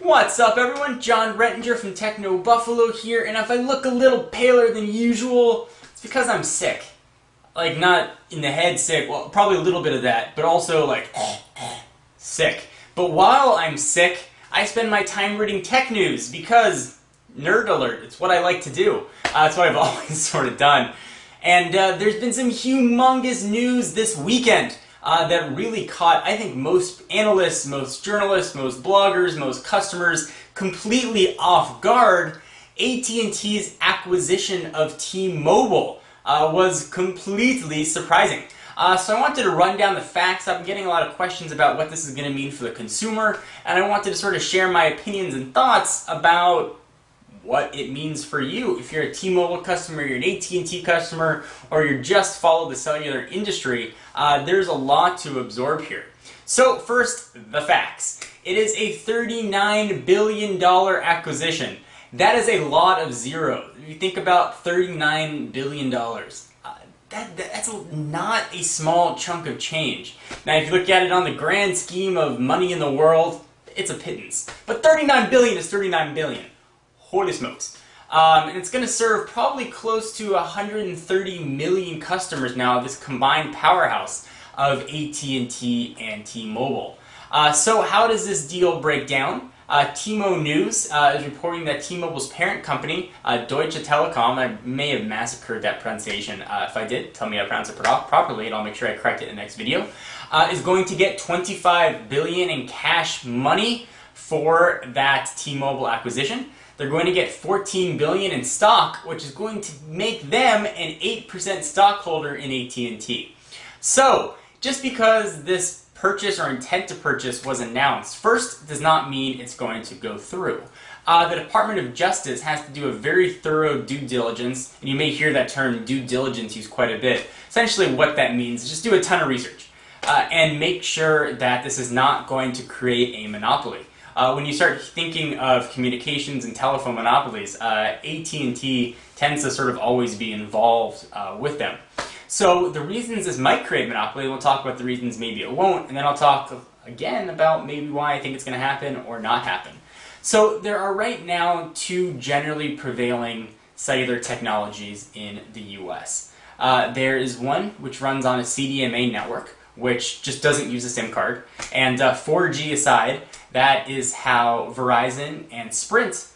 What's up, everyone? John Rettinger from Techno Buffalo here, and if I look a little paler than usual, it's because I'm sick. Like, not in the head sick, well, probably a little bit of that, but also, like, sick. But while I'm sick, I spend my time reading tech news, because, nerd alert, it's what I like to do. That's what I've always sort of done. And there's been some humongous news this weekend that really caught, I think, most analysts, most journalists, most bloggers, most customers completely off guard. AT&T's acquisition of T-Mobile was completely surprising. So I wanted to run down the facts. I've been getting a lot of questions about what this is going to mean for the consumer, and I wanted to sort of share my opinions and thoughts about what it means for you. If you're a T-Mobile customer, you're an AT&T customer, or you just follow the cellular industry, there's a lot to absorb here. So first, the facts. It is a $39 billion acquisition. That is a lot of zeros. If you think about $39 billion, that's not a small chunk of change. Now, if you look at it on the grand scheme of money in the world, it's a pittance. But $39 billion is $39 billion. Holy smokes. And it's going to serve probably close to 130 million customers now, this combined powerhouse of AT&T and T-Mobile. So how does this deal break down? T-Mo News is reporting that T-Mobile's parent company, Deutsche Telekom, I may have massacred that pronunciation. If I did, tell me how to pronounce it properly and I'll make sure I correct it in the next video, is going to get $25 billion in cash money for that T-Mobile acquisition. They're going to get $14 billion in stock, which is going to make them an 8% stockholder in AT&T. So, just because this purchase or intent to purchase was announced, first does not mean it's going to go through. The Department of Justice has to do a very thorough due diligence, and you may hear that term due diligence used quite a bit. Essentially what that means is just do a ton of research and make sure that this is not going to create a monopoly. When you start thinking of communications and telephone monopolies, AT&T tends to sort of always be involved with them. So the reasons this might create a monopoly, we'll talk about the reasons maybe it won't, and then I'll talk again about maybe why I think it's going to happen or not happen. So there are right now two generally prevailing cellular technologies in the US. There is one which runs on a CDMA network, which just doesn't use a SIM card, and 4G aside, that is how Verizon and Sprint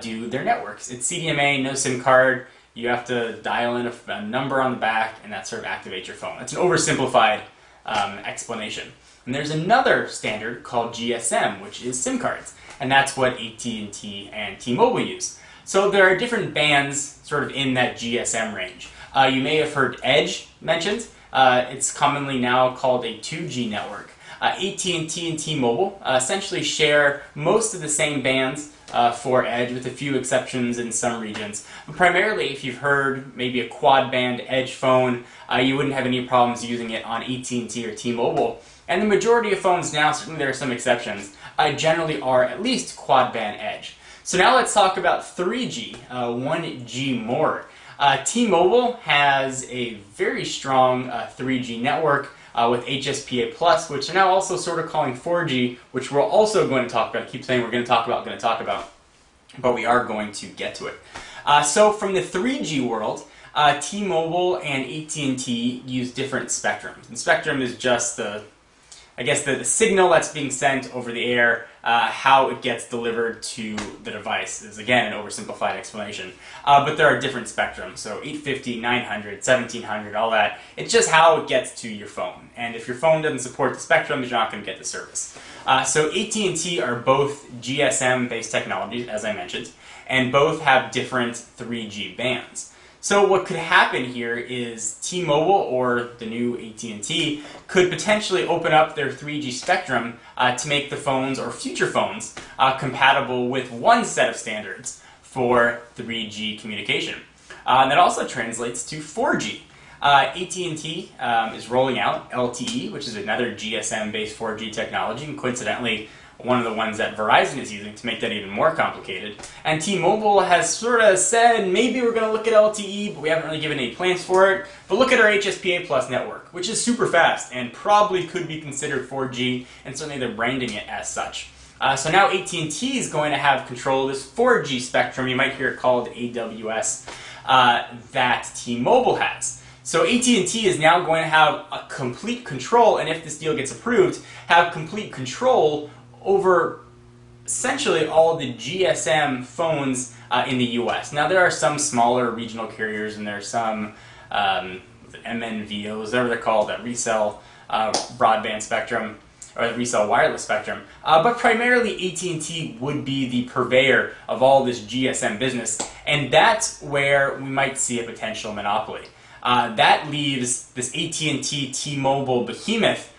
do their networks. It's CDMA, no SIM card. You have to dial in a number on the back, and that sort of activates your phone. It's an oversimplified explanation. And there's another standard called GSM, which is SIM cards, and that's what AT&T and T-Mobile use. So there are different bands sort of in that GSM range. You may have heard Edge mentioned. It's commonly now called a 2G network. AT&T and T-Mobile essentially share most of the same bands for Edge, with a few exceptions in some regions. But primarily, if you've heard maybe a quad-band Edge phone, you wouldn't have any problems using it on AT&T or T-Mobile. And the majority of phones now, certainly there are some exceptions, generally are at least quad-band Edge. So now let's talk about 3G, 1G more. T-Mobile has a very strong 3G network with HSPA+, which are now also sort of calling 4G, which we're also going to talk about. I keep saying we're going to talk about, but we are going to get to it. So from the 3G world, T-Mobile and AT&T use different spectrums. And spectrum is just the signal that's being sent over the air, how it gets delivered to the device is, again, an oversimplified explanation. But there are different spectrums, so 850, 900, 1700, all that. It's just how it gets to your phone. And if your phone doesn't support the spectrum, you're not going to get the service. So AT&T are both GSM-based technologies, as I mentioned, and both have different 3G bands. So what could happen here is T-Mobile, or the new AT&T, could potentially open up their 3G spectrum to make the phones, or future phones, compatible with one set of standards for 3G communication. And that also translates to 4G. AT&T is rolling out LTE, which is another GSM-based 4G technology, and coincidentally, one of the ones that Verizon is using to make that even more complicated. And T-Mobile has sort of said, maybe we're going to look at LTE, but we haven't really given any plans for it. But look at our HSPA+ network, which is super fast and probably could be considered 4G, and certainly they're branding it as such. So now AT&T is going to have control of this 4G spectrum, you might hear it called AWS, that T-Mobile has. So AT&T is now going to have a complete control, and if this deal gets approved, have complete control over essentially all the GSM phones in the US. Now there are some smaller regional carriers, and there are some MNVOs, whatever they're called, that resell broadband spectrum, or resell wireless spectrum. But primarily AT&T would be the purveyor of all this GSM business, and that's where we might see a potential monopoly. That leaves this AT&T T-Mobile behemoth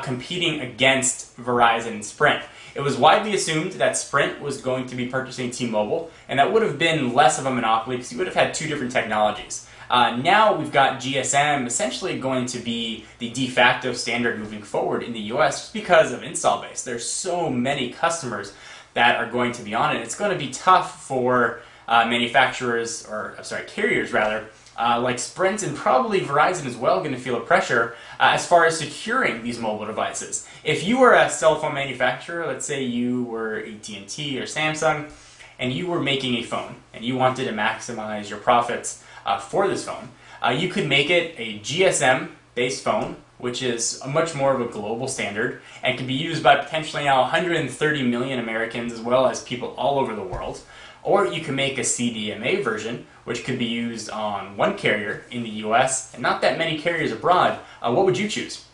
competing against Verizon and Sprint. It was widely assumed that Sprint was going to be purchasing T-Mobile, and that would have been less of a monopoly because you would have had two different technologies. Now we've got GSM essentially going to be the de facto standard moving forward in the US just because of install base. There's so many customers that are going to be on it. It's going to be tough for manufacturers, or carriers rather, like Sprint and probably Verizon as well, going to feel a pressure as far as securing these mobile devices. If you were a cell phone manufacturer, let's say you were AT&T or Samsung, and you were making a phone and you wanted to maximize your profits for this phone, you could make it a GSM-based phone, which is a much more of a global standard and can be used by potentially now 130 million Americans as well as people all over the world. Or you can make a CDMA version, which could be used on one carrier in the US and not that many carriers abroad. What would you choose?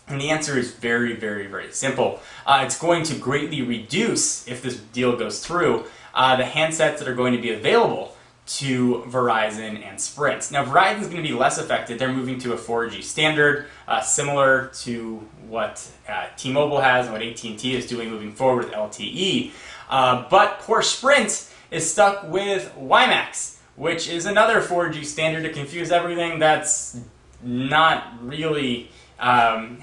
And the answer is very, very, very simple. It's going to greatly reduce, if this deal goes through, the handsets that are going to be available to Verizon and Sprint. Now Verizon is going to be less affected. They're moving to a 4G standard, similar to what T-Mobile has and what AT&T is doing moving forward with LTE. But poor Sprint is stuck with WiMAX, which is another 4G standard to confuse everything. That's not really going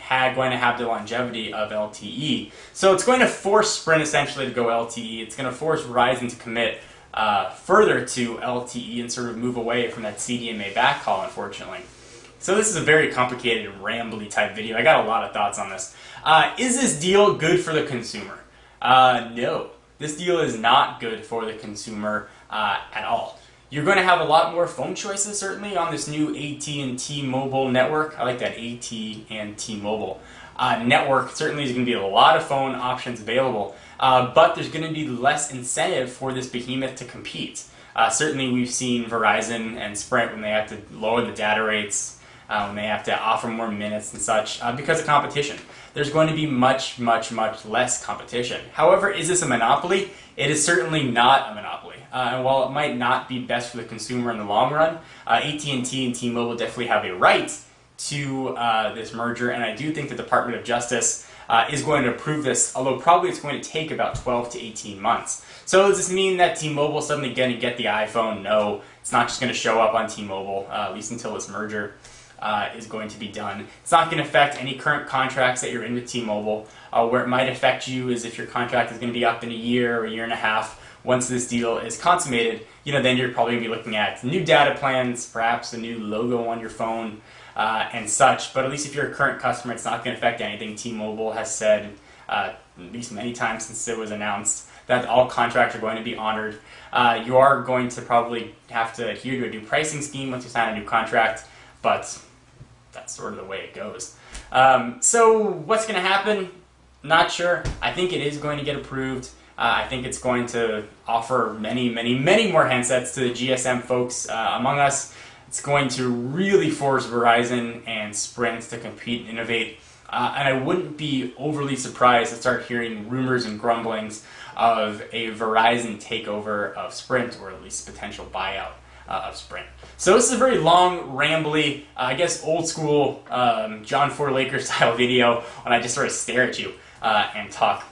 to have the longevity of LTE. So it's going to force Sprint essentially to go LTE. It's going to force Verizon to commit further to LTE and sort of move away from that CDMA backhaul, unfortunately. So this is a very complicated and rambly type video. I got a lot of thoughts on this. Is this deal good for the consumer? No. This deal is not good for the consumer at all. You're going to have a lot more phone choices, certainly, on this new AT&T mobile network. I like that, AT&T mobile network. Certainly there's going to be a lot of phone options available, but there's going to be less incentive for this behemoth to compete. Certainly we've seen Verizon and Sprint when they have to lower the data rates, when they have to offer more minutes and such, because of competition. There's going to be much, much, much less competition. However, is this a monopoly? It is certainly not a monopoly. And while it might not be best for the consumer in the long run, AT&T and T-Mobile definitely have a right to this merger, and I do think the Department of Justice is going to approve this, although probably it's going to take about 12 to 18 months. So does this mean that T-Mobile is suddenly going to get the iPhone? No, it's not just going to show up on T-Mobile, at least until this merger is going to be done. It's not going to affect any current contracts that you're in with T-Mobile. Where it might affect you is if your contract is going to be up in a year or a year and a half. Once this deal is consummated, then you're probably going to be looking at new data plans, perhaps a new logo on your phone, and such. But at least if you're a current customer, it's not going to affect anything. T-Mobile has said, at least many times since it was announced, that all contracts are going to be honored. You are going to probably have to adhere to a new pricing scheme once you sign a new contract, but that's sort of the way it goes. So what's going to happen? Not sure. I think it is going to get approved. I think it's going to offer many, many, many more handsets to the GSM folks among us. It's going to really force Verizon and Sprint to compete and innovate. And I wouldn't be overly surprised to start hearing rumors and grumblings of a Verizon takeover of Sprint, or at least potential buyout of Sprint. So this is a very long, rambly, I guess old school John Ford Laker style video when I just sort of stare at you and talk.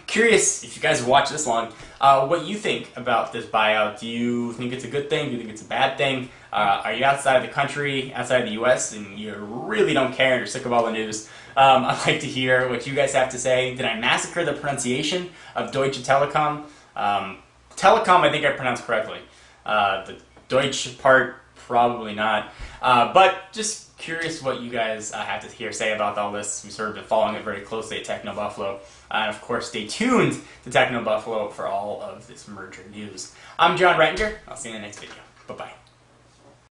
Curious, if you guys have watched this long, what you think about this buyout. Do you think it's a good thing? Do you think it's a bad thing? Are you outside the country, outside the US, and you really don't care and you're sick of all the news? I'd like to hear what you guys have to say. Did I massacre the pronunciation of Deutsche Telekom? Telecom, I think I pronounced correctly. The Deutsche part, probably not. But just Curious what you guys have to say about all this. We've sort of been following it very closely at Techno Buffalo. And of course, stay tuned to Techno Buffalo for all of this merger news. I'm John Rettinger. I'll see you in the next video. Bye-bye.